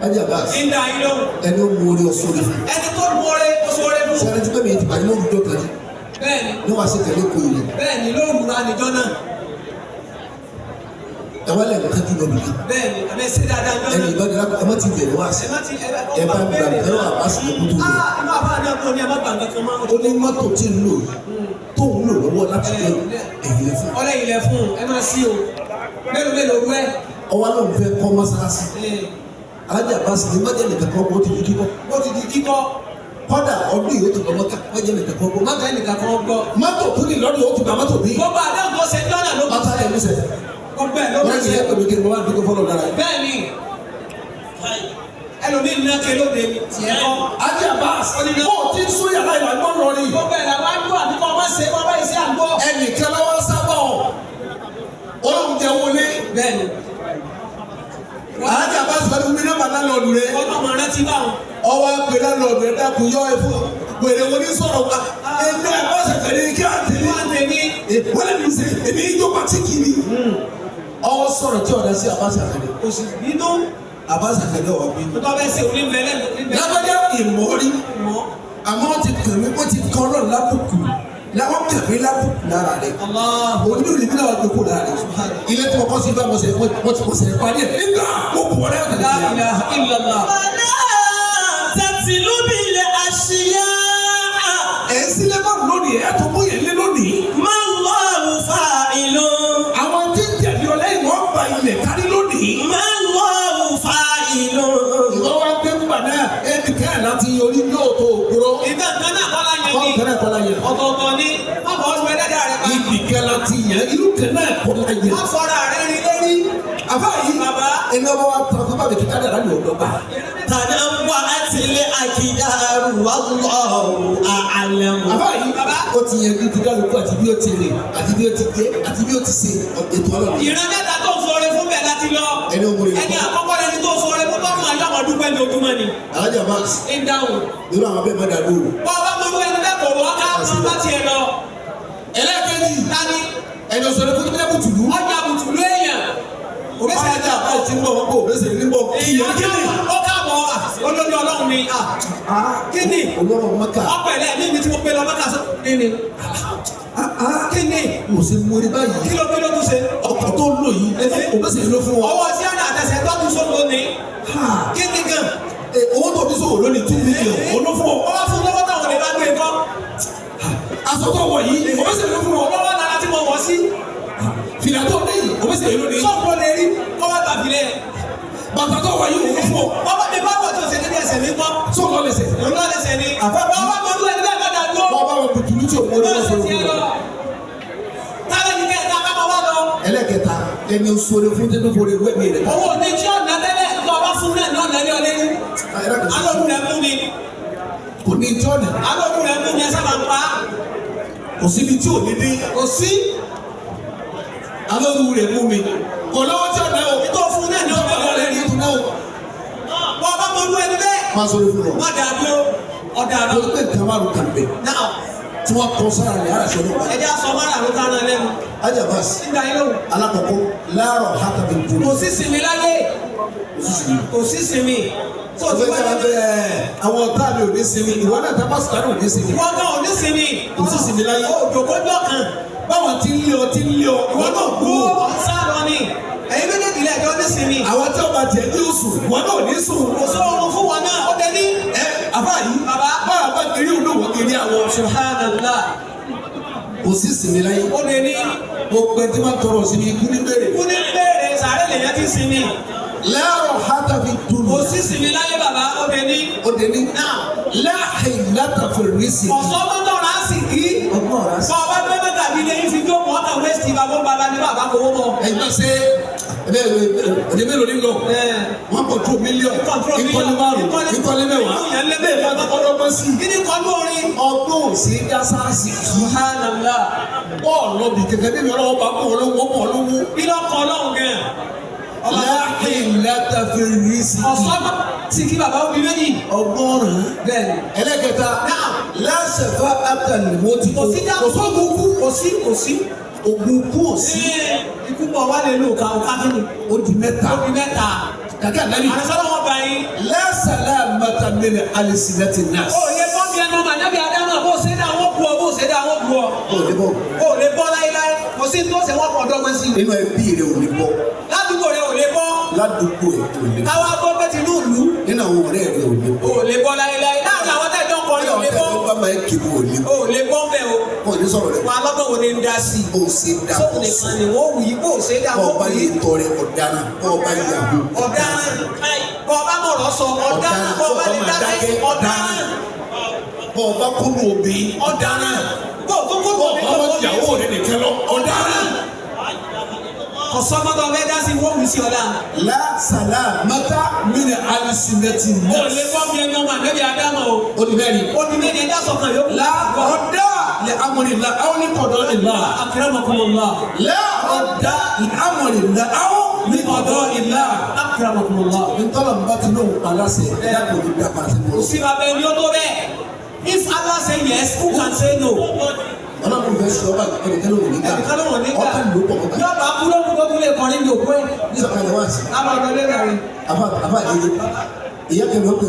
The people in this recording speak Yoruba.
ajá bá a ìdá yìí lóhùn. ẹni ó mú orí ọ̀ṣọ́ rẹ̀ fún. ẹni tó mú orí ọ̀ṣọ́ rẹ̀ fún. sẹ́ni tí bẹ́ẹ̀ mi ti pàdé lórúkọ kan ní. bẹ́ẹ̀ni. ní wàá ṣe tẹ̀lé kò yìí. bẹ́ẹ̀ni lóhùn àníjọ́ náà. ẹ̀wọ́n lẹ̀ lọ́ka jù lọ́bi kí. bẹ́ẹ̀ni àbẹ ṣe dáadáa jọ náà. ẹni ìbá dira ẹ má ti bẹ̀rẹ̀ wá sí. ẹ bá gbà ẹ wà bá sí ẹkú tó lọ. inú àbá náà kò ní ẹ má gbà nǹkan mọ́. ó ní mọ́tò tí ń lò tó ń lò lọ́wọ́ láti lọ ẹ̀yìn lẹ fún. ọlẹ́yìn lẹ fún ẹ má sí o mélòó mélòó rú ẹ. ọwọ́ náà ń fẹ́ kọ́ mọ́sálásí. alájà bá sì ní májèlé nìkan kan ó ti di kíkọ́. ó ti di kíkọ́. kọ́dà ọdún yìí ó ti gbọ́ mọ́tà májèlé nìkan kan gbọ́. májèlé nìkan kan gbọ́. mọ́tò tó ní lọ́dún ó ti gbà mọ́tò bí. gbogbo àdéhùn tó ṣe jọ́nà ló bá sáré ẹ̀mí sẹ̀. ọgbẹ́ ló bá ṣe. wọ́n ti yẹ pẹ̀lú kí ni wọ́n á dúró fọ́lọ́ dára. bẹ́ẹ̀ni ẹlòmíì ní ake lóde tiẹ̀ kọ́. ajé abas bó o ti sún yàrá ìlànà gbọ́n lọ rí. gbogbo ẹ̀ làwọn àdúrà àdúgbò ọmọ ṣe wọ́n bá ìṣe àgbọ̀. ẹnìkan lọ́wọ́ sábà ọ̀ olóhùn jẹ wọlé. bẹ́ẹ̀ni. ajé abas lọ́dún mi náà máa lọ́ọ̀dù rẹ̀. ọdún ọmọ rẹ ti bá wọn. ọwọ́ àgbẹ̀ lọ́ọ̀dù rẹ̀ dákun yọ ẹ fún wèrè wọlé sọ̀rọ̀ wa. ẹni abọ́sẹ̀ fẹ́rẹ́ kí á tẹ̀lé. wọ́n lè dùn sí èmi yóò bá ti kiri. ọwọ́ sọ̀rọ̀ tí ọ̀dà sí abọ́sẹ̀ fẹ́rẹ́. oṣù bínú. abọ́sẹ̀ fẹ́rẹ́ wà bí. tó bẹ ṣe òní bẹ̀rẹ̀ lábẹ́jẹ́ ìmọ̀ọ́rí àmọ́ ti kàwé ó ti kọ́ lọ́ọ̀ lábùkù làwọn kàwé lábùkù lára rẹ̀. onídùúrì bí náà dùkú lára rẹ̀. ilé tí mo kọ́ sí ibà mo sẹ̀ mo sẹ̀ parí ẹ̀ nígbà mo bọ̀ ọ́ lẹ́yìn ìlànà. tẹ̀sílú bí ilẹ̀ àṣìyá. ẹ̀ sílẹ̀ bá lónìí ẹ̀ tó bóyá lé lónìí. máa ń lọ àwùfà ìlú. àwọn tí ń tẹ̀lé ọ lẹ́yìn wọ́n gba ilẹ̀ kárí lónìí. máa ń lọ àwùfà ìlú. ìwọ́n wá gbé nígbà náà ẹnì kan láti orí lóòótọ́ òkúrò. ìgbà kan náà kọ́lá yẹn ni. kọ́lá kọ́lá yẹn. ọ̀tọ̀ọ̀tọ̀ ni wọ́n fọ́ ọdún ẹlẹ́dàá rẹ̀ bá. ibì kan láti yẹn irú kan náà kọ́lá yẹn. wọ́n fọ́ra rẹ̀ rí lórí. àbá yìí bàbá. ẹni ọba wa tọ́ fún bàbá kíkà dára ní ọ̀dọ́ bá. tànà wà á ti lé àkìdárù wallahu a'lam. àbá yìí bàbá. ó ti yẹn bí dídálùkù àti bí ó ti rìn àti bí ó ti dé àti bí ó ti ṣe ètò ọlọ́run. ìran mẹ́ta tó sọ̀rọ̀ fún bẹ́ẹ̀ láti lọ. ẹni ó múre. ẹni àkọ́kọ́ lẹni tó sọ̀rọ̀ fún tọ́kùn ayé ọmọ dúpẹ́ ní ojúmọ́ ni. alájà max. ń dáhùn. nínú àwọn bẹ́ẹ̀ mẹ́ta lóru. bọ́ ọba mọ́lú ẹni bẹ́ẹ̀ kò wọ́n ká wọ́n bá tiẹ̀ lọ. ẹlẹ́kẹ̀ẹ́jì. tani. ẹni ọ̀sọ̀rọ̀ fún kíkẹ́ bùtùlù. ọjà bùtùlù èèyàn. Obesere ajá àbá ìtì ń bọ̀ wọ́n kó Obesere ní bọ̀ kíyàn kíni. ó káàbọ̀ olórí ọlọ́run ni kíni. olóró mọ́kà. ọ̀pọ̀ ẹ̀lẹ́ ní ibi tí mo gbé lọ mọ́kà sọ kíni. kíni. mo ṣe mórí báyìí. kí ló tún ṣe. ọkọ̀ tó lò yìí Obesere ló fún wa. ọwọ́ sí àná àtẹ̀sẹ̀ tó tún sọ lónìí. kíni gan. owó tó fi sòwò lónìí 2 million olófún ọ. ọwọ́ fún lọ́wọ́ táwọn lè bá gbé e kọ́. aṣọ tó wọ̀ yìí Obesere ló fún ọ. ọlọ́wọ́ náà láti mọ̀ wọ́ sí. fìlà tó dé yìí Obesere ló dé. sọ́kùnrin lè rí kọ́wọ́ tàbí lẹ̀. bàtà tó wọ̀ yìí òun fún ọ. ọba mi bá wọ̀ tó ṣe níbi ẹsẹ̀ mi gbọ́. sọ lọ lẹsẹ. òun náà lẹsẹ̀ ni. ọba mọ̀lú ẹni bẹ́ẹ̀ bá dà dúró. wọ́n bá wọn bùtùlù tí òun ló sọ fún ọ. tábìlì ní kẹta kápá wá lọ. ẹlẹ́kẹta ẹni sọ̀rọ̀ fún tẹ́lẹ̀ fún ẹgbẹ́ mi rẹ̀. owó ní tí ọ̀nà tẹ́lẹ̀ tó ọba fún náà náà lẹ́ni ọlẹ́ni. alóògùn rẹ̀ mú mi. kò ní tí ọ̀nà. alóògùn rẹ̀ mú mi ẹ sábà ń pa. kò síbi tí ò ní dé. kò sí. alóògùn rẹ̀ mú mi. kò lọ́wọ́ tí ọ̀nà o. tó fún náà ní ọ̀nà ọlẹ́ni. wọ́n bá mọ̀lú ẹni bẹ́ẹ̀. má sọ̀rọ̀ fún ọ. má dà dúró ọ̀dà àná. lórí pé nǹkan márùn kan bẹ. náà. tí wọ́n kọ́ sára rẹ̀ ara sọ̀rọ̀ wáyé. ẹ̀jẹ̀ sọ mọ́ra ló ká náà lẹ́nu. ajabas. nígbà yẹn lóhùn. alakoko láàárọ̀ hatabi dùn. kò sí sinmi láyé. kò sí sinmi. tó o ti wá lọ bẹ́ẹ̀ àwọn ọ̀tá mi ò ní sinmi ìwọ náà tá a bá sùn láti ò ní sinmi. wọ́n náà ò ní sinmi. kò sí sinmi láyé. òjòkójọ́ kan. báwọn ti ń lé ọ ìwọ náà gbó ọ̀sán lọ ni. ẹ̀yin méjèèjì lẹ́jọ́ ní sinmi. àwọn tí wọ́n bá tiẹ̀ ní oṣù ìwọ náà ò ní sùn. kò sọ ọrùn fún wọn náà ó dẹni. àbá yìí bàbá. báwa bá kiri olówó kiri àwọn. subhanallah. kò sí sinmi láyé. ó dẹni. gbogbo ẹtí máa tọrọ sinmi ikú ní bèrè. ikú ní bèrè sàárẹ̀ lèyàn ti sinmi. láàárọ̀ hatabi dùn. kò sí sinmi láyé bàbá ó dẹni. ó dẹni. láàyè látàfẹ́ rísì. ọ̀sán mọ́tò rà sí kí. ọgbọ́n rà sí. bá ọba gbé mẹ́ta bí lẹ́yìn fi jó mọ́ ọ̀tà wẹ́sì bàbá bàbá ní bàbá kò wọ́pọ̀. ẹ̀yin náà ṣe ẹ̀dẹ̀ mélòó ní lọ. wọ́n kọ̀ntró mílíọ̀nù ìkọ́lé márùn ìkọ́lé mẹ́wàá ọlọ́gbọ́n sí. kí ni kọ́lú orin. ọgbọ́n ò sí dásáàsì. subhanallah. bọ́ọ̀lù ọ̀bì kẹ̀kẹ́ bí mi ọlọ́wọ́ bá bọ̀ olówó bọ̀ olówó. kí ló kọ́ ọlọ́run gan. láàyè látàfẹ́ rísì. ọ̀sán sì kí bàbá òbí méjì. ọgọ́rùn-ún. bẹ́ẹ̀ni. ẹlẹ́kẹta láṣẹ̀fà àtàlùmọ́tì. kò sí ogun kú. kò sí. ogun kú ò sí. ikú bọ̀ wá lè lò ká o ká kí ni. ó di mẹ́ta. ó di mẹ́ta. kàkà lẹ́nu. àrẹsọ́lọ́ wọn bá yín. min alsinati nas. O lè bọ́ bí ẹnu ọmọ ànábì Ádámù bó ṣe dá wọn bu ọ bó ṣe dá wọn bu ọ. O lè bọ́ láíláí kò sí tó ṣe wọ́n pọ̀ dọ́gbọ́n sí. Nínú ẹbí rẹ ò lè bọ́. Ládùúgbò rẹ ò lè bọ́. Ládùúgbò ẹ ò lè bọ́. Káwá gbọ́ pé tinú ìlú. Nínú àwọn ọ̀rẹ́ rẹ ò lè bọ́. O lè bọ́ láíláí láàrin àwọn tẹ̀jọ́ ń kọrin ò lè bọ́. Bá máa ń kébù ò lè bọ́. O lè bọ́ bẹ́ẹ̀ o. Kò ní sọ̀rọ̀ rẹ. Wà á lọ́gbọ̀n wo ni ń dá sí i. O ṣe dá Sóhun nìkan ni wọ́n wù yí bó ṣe dá wọ́n wù yí. tọrẹ ọ̀daràn ọba ìyàwó. Ọ̀daràn ọba mọ̀rọ̀ sọ ọ̀daràn ọba ní dákẹ́ ọ̀daràn. Ọba kúrò òbí Ọ̀daràn bó kúkú bò ní ọba ìyàwó rẹ nìkan lọ ọ̀daràn. Ọ̀sọ́mọ́tò ọbẹ̀ dá sí wọ́n wù sí ọ̀la. La salamata min alsinati nas. O lè bọ́ bí ẹni ọmọ ànábì Ádámù o. Odimẹ́rin. Odimẹ́rin ẹ̀dá sọ̀kan yóò. La ọ̀dà lè amúnilá àwọn ní kọ̀dọ̀ ìlà. Akramakumullah. La ọ̀dà lè amúnilá àwọn ní kọ̀dọ̀ ìlà. Akramakumullah. Ntọ́lọ̀ bá ti lóhùn aláṣẹ ẹ̀dá kò ní bí a bá ti mọ̀. Sí bàbá ẹni ó tó bẹ́ẹ̀. If Allah say yes, who can say no? Ọlọ́run fẹ́ sọ ọba ẹnìkan ló wò ní ká. Ẹnìkan ló wò ní ká. Ọkàn ló pọ̀ mọ́ta. Yóò bá kú lóhùn tó tún lè kọrin ní òkú ẹ̀. Ní sọ̀kalẹ̀ wá sí. Àbá ọ̀dọ́ lé rẹ̀. Àbá àdéhùn. Ìyá kẹ́mi ó pè